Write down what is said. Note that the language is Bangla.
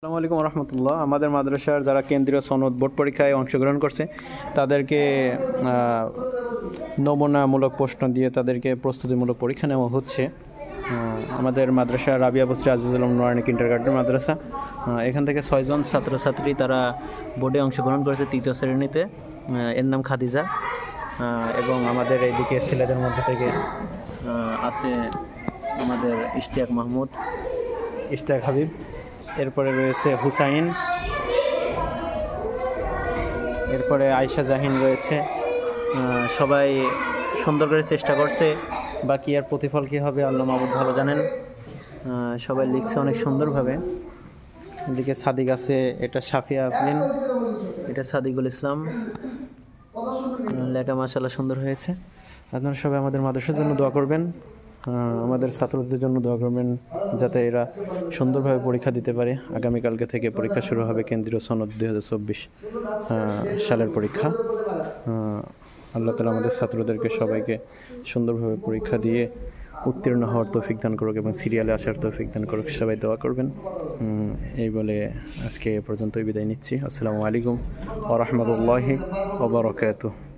আসসালামু আলাইকুম রহমতুল্লাহ। আমাদের মাদ্রাসার যারা কেন্দ্রীয় সনদ বোর্ড পরীক্ষায় অংশগ্রহণ করছে তাদেরকে নমুনামূলক প্রশ্ন দিয়ে তাদেরকে প্রস্তুতিমূলক পরীক্ষা নেওয়া হচ্ছে। আমাদের মাদ্রাসা রাবিয়া বসরি আজিজুল উলুম নুরানী কিন্ডারগার্টেন মাদ্রাসা, এখান থেকে 6 জন ছাত্রছাত্রী তারা বোর্ডে অংশগ্রহণ করেছে 3য় শ্রেণীতে। এর নাম খাদিজা। এবং আমাদের এইদিকে ছেলেদের মধ্যে থেকে আছে আমাদের ইশতিয়াক মাহমুদ, ইশতিয়াক হাবিব, এরপরে রয়েছে হুসাইন, এরপরে আয়েশা জাহিন রয়েছে। সবাই সুন্দর করে চেষ্টা করছে, বাকি আর প্রতিফল কী হবে আল্লাহ মাহবুব ভালো জানেন। সবাই লিখছে অনেক সুন্দরভাবে। এদিকে সাদিক আছে, এটা সাফিয়া আফরিন, এটা সাদিকুল ইসলাম। লেখা মাশাআল্লাহ সুন্দর হয়েছে। আপনারা সবাই আমাদের মাদ্রাসার জন্য দোয়া করবেন, আমাদের ছাত্রদের জন্য দোয়া করবেন যাতে এরা সুন্দরভাবে পরীক্ষা দিতে পারে। আগামীকালকে থেকে পরীক্ষা শুরু হবে, কেন্দ্রীয় সনদ 2024 সালের পরীক্ষা। আল্লাহ তাআলা আমাদের ছাত্রদেরকে সবাইকে সুন্দরভাবে পরীক্ষা দিয়ে উত্তীর্ণ হওয়ার তৌফিক দান করুক এবং সিরিয়ালে আসার তৌফিক দান করুক। সবাই দোয়া করবেন। এই বলে আজকে এ পর্যন্তই বিদায় নিচ্ছি। আসসালামু আলাইকুম ওয়া রাহমাতুল্লাহি ওয়া বারাকাতুহু।